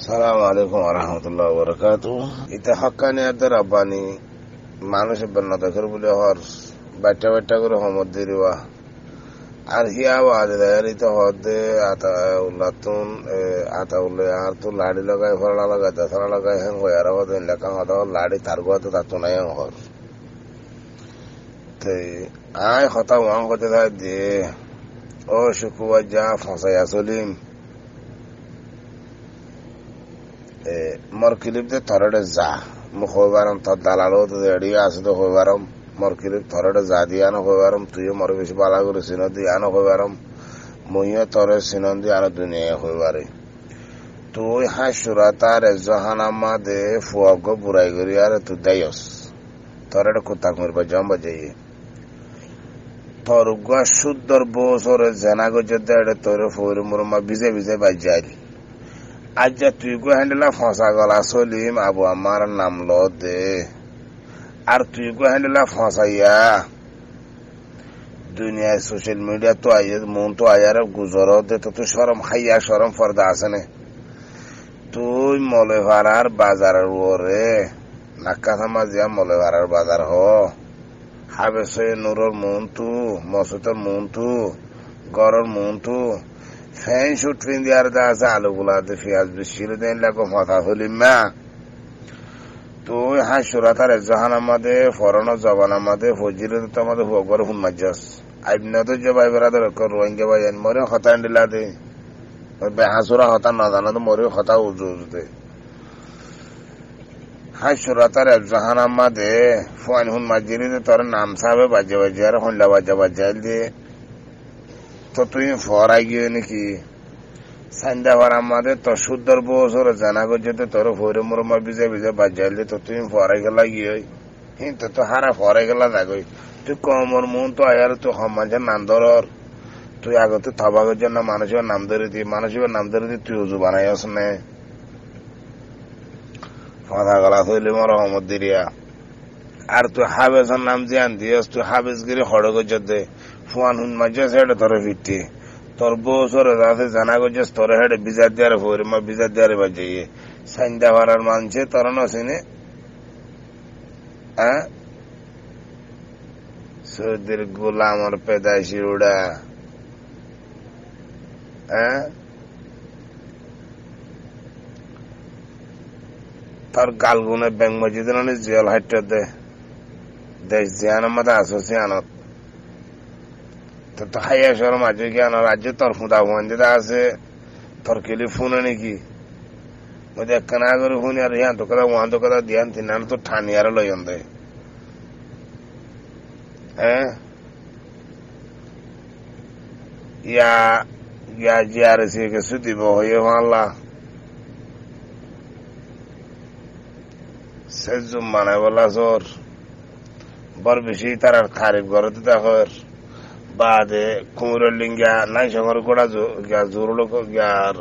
সালাম আলাইকুম রহমতুল্লাহ বরকাত। ইতে হকানিয়াতে রাব্বানি মানুষ বেন্না দেখর বলে হর বাচ্চা বাচ্চা করে হমদ দিরিবা আর হিয়া বাজে ইতে হদে আতা উল্লাতুন আতা উল্লে আর তো লাড়ি লাগাই ফলা লাগাই তাছাড়া লাগাই হ্যাং হয়ে আর হদে লেখা হদা লাড়ি তার গোয়াতে তাতো নাই হর আয় হতা ওয়াং করতে থাক দিয়ে ও শুকুয়ার যা ফসাইয়া চলিম মর কিলিপ দে থরডে যা মুখ হইবারম তোর দালালো তো এড়িয়ে আছে তো হইবারম মর কিলিপ থরডে যা দিয়ে আনো হইবারম তুইও মর বেশি বালা করে সিনো দিয়ে আনো হইবারম মইও তরে সিনন দিয়ে আনো দুনিয়া হইবারে তুই হাই সুরাতার জাহানামা দে ফুয়াগ বুড়াই করি আর তুই দেয়স তরডে কুত্তা করবা জম বাজাইয়ে তোর গুয়া শুদ্ধর বছরে জেনা গজে এড়ে তোর ফৌরি মুরমা ভিজে ভিজে বাজাই আজ যা তুই গো হ্যান্ডেলা ফসা গলা চলিম আবু আমার নাম ল দে আর তুই গো হ্যান্ডেলা ফসাইয়া দুনিয়ায় সোশ্যাল মিডিয়া তো আইয়ে মন তো আয়ার গুজর দে তো তুই সরম খাইয়া সরম পর্দা আছে নে তুই মলে ভাড়ার বাজারের ওরে নাক্কা থামা যা মলে ভাড়ার বাজার হ হাবেছে নুরর মন তু মসুতের মন তু গরর মন তু ফ্যান শুট ফিন দিয়ে আর আছে আলুগুলা পেঁয়াজ বেশির দেন লাগো মাথা হলিম না তুই হাই সুরাতার জাহান আমাদে ফরনো জবান আমাদে ফজির তো আমাদের হুগর হুন মাজাস আইবনা তো যে ভাই বেড়াদের রোহিঙ্গা ভাই মরে হতা ডিলা দে বেহাসুরা হতা না জানা তো মরে হতা উজু দে হাই সুরাতার জাহান আমাদে ফোন হুন মাজিরি তোর নাম সাবে বাজে বাজে আর হন্ডা বাজা বাজাইল দিয়ে তো তুই ফরাই গিয়ে নাকি সন্ধ্যা ভার আমাদের তো শুদ্ধর বছর জানা গেছে তোর ফরে মুরমা ভিজে ভিজে বাজাইলে তো তুই ফরাই গেলা গিয়ে কিন্তু তো হারা ফরাই গেলা যাগই তুই কমর মন তো আয়ার তুই সমাজের নাম ধর তুই আগে তুই থবাগের জন্য মানুষের নাম ধরে দি মানুষের নাম ধরে দি তুই উজু বানাই আস নে ফাঁদা গলা থইলে মর হমদ দিরিয়া আর তুই হাবেজের নাম জিয়ান দিয়েস তুই হাবেজগিরি হড়গজ দে ফুয়ান হুন মাঝে হেডে ধরে ফিরতে তোর বছরে আছে জানা গেছে তোর হেডে বিজার দেয়ারে ফোরে মা বিজার দেয়ারে বাজাইয়ে সন্ধ্যা ভাড়ার মানছে তোর নসিনে হ্যাঁ সৌদির গোলামর পেদাইশি উড়া হ্যাঁ তোর গালগুনে ব্যাং মসজিদের জিয়াল হাইট দে দেশ জিয়ানের মধ্যে আসো সিয়ানত তো হাইয়া শহর মাঝে গিয়ে রাজ্য তোর ফুঁদা বন্ধে আছে তোর কেলি ফোনে নাকি ওদের একখানা করে ফোন আর ইয়ান তো কথা ওয়ান তো কথা দিয়ান তিন তো ঠানি আর লইন দে হ্যাঁ ইয়া ইয়া জিয়ার সে কে সুদিব হয়ে আল্লাহ সে জুম বানাই বলা জোর বর বেশি তার খারিফ ঘরতে দেখর বাদে কুমুরের লিঙ্গা নাই সঙ্গর গোড়া জোর লোক আর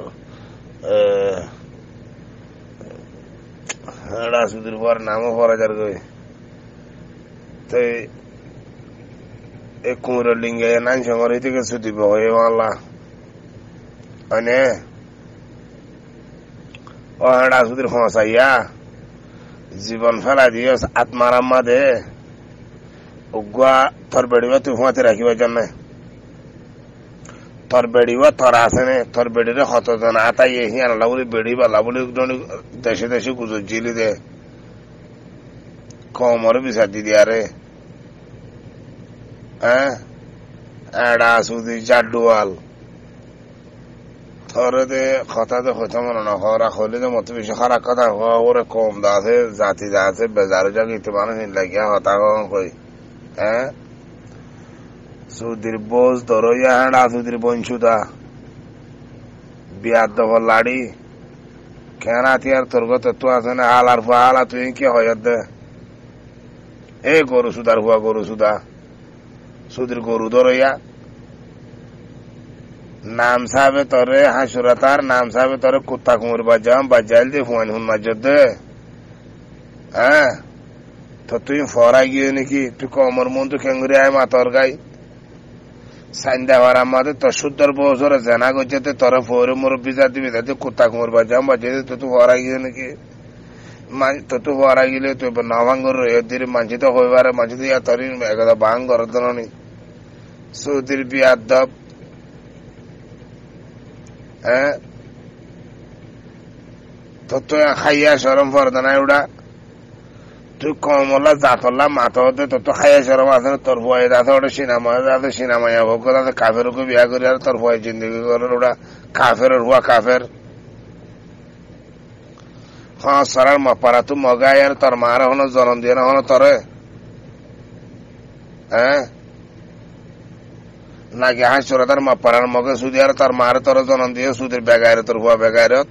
রাজুদির পর নামও পড়া যার গই তো এই কুমুরের লিঙ্গে নাই সঙ্গর হইতে গেছে দিব হয়ে আল্লাহ মানে ও রাজুদির ফসাইয়া জীবন ফেলা দিয়ে আত্মার আম্মা দে উগুয়া তোর বেড়িবা তুই হুঁয়াতে রাখিবার জন্য তোর বেড়িবা তোর আছে নে তোর বেড়িরে হতজন আতাই হিয়ান লাবলি বেড়িবা লাবলি দেশে দেশে গুজর জিলি দে কমর বিচার দি দিয়ারে হ্যাঁ এডা সুদি জাডুয়াল তোরে দে কথা তো হইতে মনে না হরা হইলে তো মতো বেশি খারাপ কথা ওরে কম দা আছে জাতি যা আছে বেজারো জায়গা ইতে মানুষ লাগিয়া হতা কই হ্যাঁ সুদির বোঝ ধরো ইয়াডা সুদির বঞ্চুদা বিয়ার দফর লাড়ি কেনাতি আর তোর গত তো আছে না আলার ফুয়া আলা তুই কি হয় দে এ গরু সুদার হুয়া গরু সুদা সুদির গরু ধরো ইয়া নাম সাহেবে তোরে হাসুরাতার নাম সাহেবে তোরে কুত্তা কুমুর বাজাইল দিয়ে ফুয়ান হুন মাঝে দে হ্যাঁ তো তুই ফরাই গিয়ে নাকি তুই কমর মন তো খেঙ্গুরি আয় মা তোর গাই সাইন্দা হওয়ার আমাদের তোর সুন্দর বছর জানা করছে তোর ফোরে মুরব্বী জাতি বিজাতি কুত্তা কুমোর বাজাম বাজে তো হওয়ার গিয়ে নাকি তো হওয়ার গেলে তো নাভাঙ্গর রয়ের মাঝে তো হইবারে মাঝে তো ইয়া তরি একদা বাং গরদনি সৌদির বিয়ার দব হ্যাঁ তো খাইয়া সরম ফরদানা উড়া তুই কমলা জাতলা মাথা হতে তো খাইয়া সরম আছে তোর ভয় দাঁতে ওটা সিনেমায়া ভোগ করে কাফেরকে বিয়া করি আর তোর ভয় জিন্দগি করে ওটা কাফের হুয়া কাফের হ্যাঁ সরার মাপারা তুই মগাই আর তোর মার হনো জন্ম দিয়ে না হনো তোরে হ্যাঁ নাকি হাসর তার মাপারার মগে সুদি আর তোর মার তোর জন্ম দিয়ে সুদের বেগাইরে তোর হুয়া বেগাইরত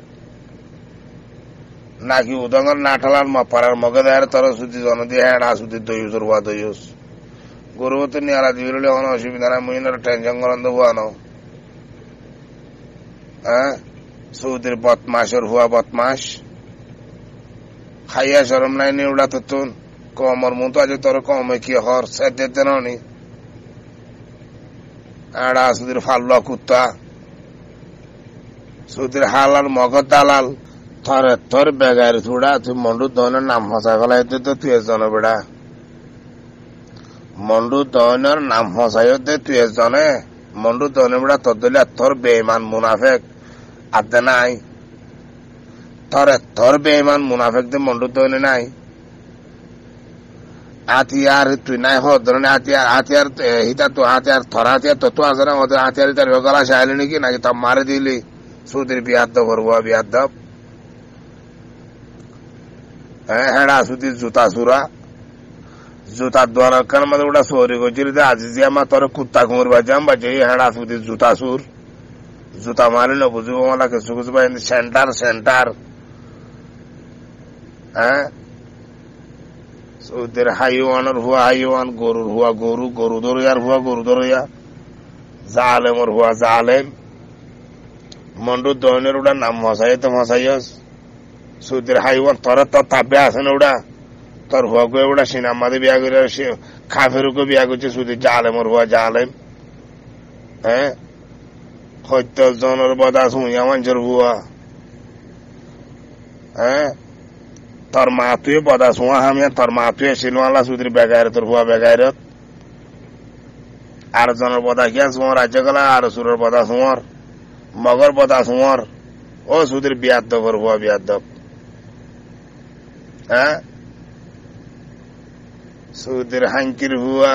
নাকি উদঙ্গর নাঠালার মাপারার মগে দেয় তোর সুদি জন দিয়ে হ্যাঁ সুদি দইস হুয়া দইস গরুবতী নিয়ালা দিবিলে হনো অসুবিধা না মুইনার টেনশন করেন তো হুয়ানো হ্যাঁ সৌদির বদমাসের হুয়া বদমাস খাইয়া সরম নাই নি উড়া তুন কমর মতো আজ তোর কমে কি হর সেতে নি আড়া সুদির ফাল্লা কুত্তা সুদির হালাল মগর দালাল তোর বেগার থুড়া তুই মন্ডু দনের নাম ফসা ফেলাই তো তুই জন বেড়া মন্ডু দনের নাম ফসাই দে তুই জনে মন্ডু দনে বেড়া তোর দিলে তোর বেমান মুনাফেক আদে নাই তোর বেমান মুনাফেক দে মন্ডু দনে নাই হাতিয়ার তুই নাই হরনে হাতিয়ার হিতা তো হাতিয়ার থর হাতিয়ার তো আছে না ওদের হাতিয়ার তার গলা চাইলি নাকি নাকি তা মারে দিলি সুদের বিয়াদ ভরবো বিয়াদ হ্যাঁ হেড়া সুদির জুতা সুরা জুতার দোয়ার কান মধ্যে ওটা সরি করছিল আজি যে আমার তোর কুত্তা কুমুর বাজাম বাজে হেড়া সুদির জুতা সুর জুতা মারি না বুঝবো মালা কিছু কিছু সেন্টার হ্যাঁ ওদের হাইওয়ানের হুয়া হাইওয়ান গরুর হুয়া গরু ধরিয়ার হুয়া গরু ধরিয়া জালেমর হুয়া জালেম মন্ডুর দহনের ওটা নাম মশাই তো মশাইস সুদের হাইওয়ান তোর তাপে আছে না ওটা তোর হুয়া গো ওটা সিনেমাতে বিয়া করে খাফেরকে বিয়া করছে সুদের জালেমর হুয়া জালেম হ্যাঁ 70 জনের বদাস হুইয়া মানুষের হুয়া হ্যাঁ তোর মা তুই বদা শুয়া হামিয়া তোর মা তুই শিলওয়ালা সুদির বেগাইরে তোর হুয়া বেগাইরত আর জনের বদা কিয়া শুয়ার রাজ্য গলা আর সুরের বদা শুয়ার মগর বদা শুয়ার ও সুদির বিয়াদ্দব হুয়া বিয়াদ্দব হ্যাঁ সুদির হাঙ্কির হুয়া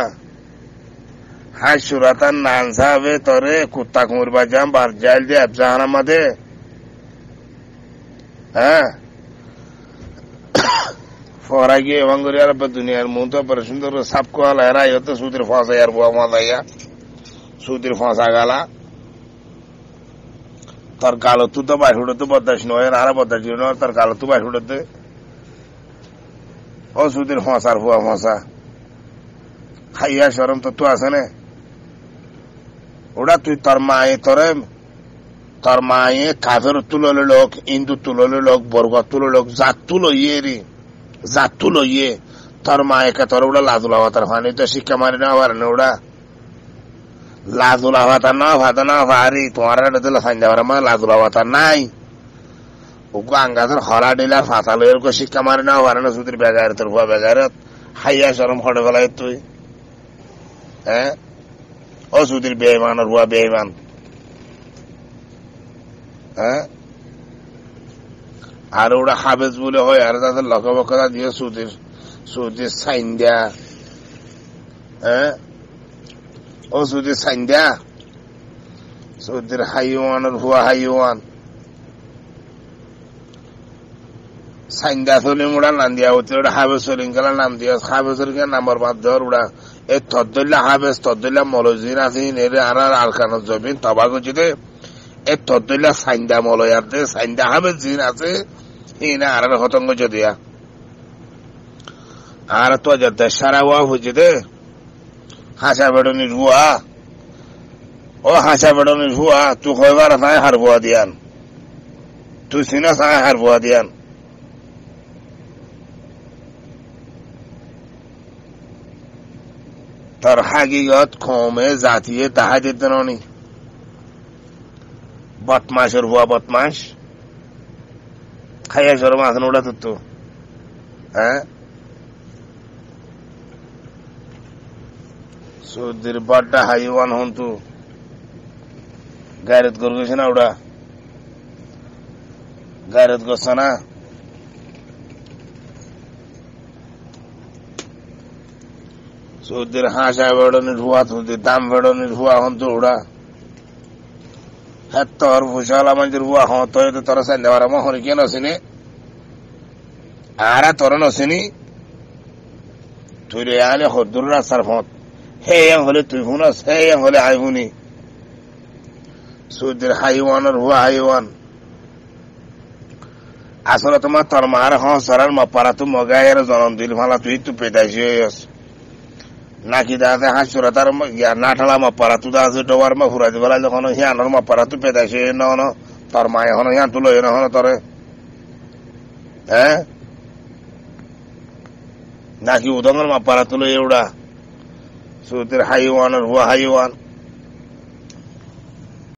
হাই সুরাতার নান সাহেবে তোরে কুত্তা কুমুর বাজাম বার জাইল দিয়ে আফজাহানা মাদে হ্যাঁ ফরা গিয়ে এবং দুনিয়ার মতো সুন্দর সাপ কোয়ালা এরা হতো সুদের ফাঁসা আর বুয়া মাদাইয়া সুদের ফাঁসা গালা তোর গালো তু তো বাইর উঠতে বদাস নয় আর বদাস নয় তোর গালো তু বাইর উঠতে ও সুদের ফাঁসার বুয়া ফাঁসা খাইয়া সরম তো তু আছে না ওটা তুই তোর মায়ে কাফের তুললে লোক ইন্দু তুললে লোক বরগত তুলো লোক জাত তুলো ইয়ে তোর মায়েকে তোর ওটা লাজুলা ভাতার ফানি তো শিক্ষা মারি না পারে না ওটা লাজুলা ভাতার না ভারি তোমার সাইন্দা পারে মানে লাজুলা ভাতার নাই ওকে আঙ্গাজের হরা ডিলার ফাতা লইয়ের শিক্ষা মারি না পারে না সুদির বেগার তোর ভুয়া বেগারত হাইয়া সরম ফটে ফেলাই তুই হ্যাঁ ও সুদির বেইমান ওর ভুয়া বেইমান হ্যাঁ আর ওরা হাবেজ বলে হয় আর তাদের লকবকরা দিয়ে সুদির সাইন্দা হ্যাঁ ও সুদির সাইন্দা সুদির হাইওয়ানের হুয়া হাইওয়ান সাইন্দা চলি ওরা নাম দিয়া হচ্ছে ওটা হাবেজ চলিং গেলা নাম দিয়া হাবেজ নাম্বার বাদ দেওয়ার ওরা এই তদ্দুল্লাহ হাবেজ তদ্দুল্লাহ মলজিন আছে এর আর আলকানোর জমিন তবা করছে এই তদ্দুল্লাহ সাইন্দা মলয়ার দে সাইন্দা হাবেজ জিন আছে না আর হতঙ্গ যদিয়া আর তো সারা ওয়া হচ্ছে দে হাসা বেড়নির হুয়া ও হাসা বেড়নির হুয়া তুই কয়বার নাই হার বুয়া দিয়ান তুই সিনা সাই হার বুয়া দিয়ান در حقیقت قوم ذاتیه تحت دنانی بطماش روا بطماش خیلی شروع ماسن اوڑا تو সুদের বড়টা হাইওয়ান হন্তু গায়রত করছে না ওটা গায়রত করছে না সুদের হাসা বেড়নির হুয়া সুদের দাম বেড়নির হুয়া হন্তু ওটা হ্যাঁ তোর ভুষাল আমাদের হুয়া হতো তোর সাইন দেওয়ার আমার হরি কেন আসিনি আর তোর নসিনি তুই রে আলে হদ্দুর রাস্তার ফত হে হলে তুই শুনস হে হলে আই শুনি সুদের হাইওয়ানের হুয়া হাইওয়ান আসলে তোমার তোর মার হসার মাপারা তো মগায়ের জনম দিল ভালা তুই তো পেদাইছি হইস নাকি দাদা হাসুরা তার নাঠালা মাপারা তু দাদা ডোবার মা ফুরাইতে বেলা যখন হিয়ানোর মাপারা তু পেদাইছি ন তোর মা এখন হিয়ান তুলো হন তোরে হ্যাঁ নাকি উদঙ্গর মাপারা তুলো এউড়া সুদের হাইওয়ানের হুয়া হাইওয়ান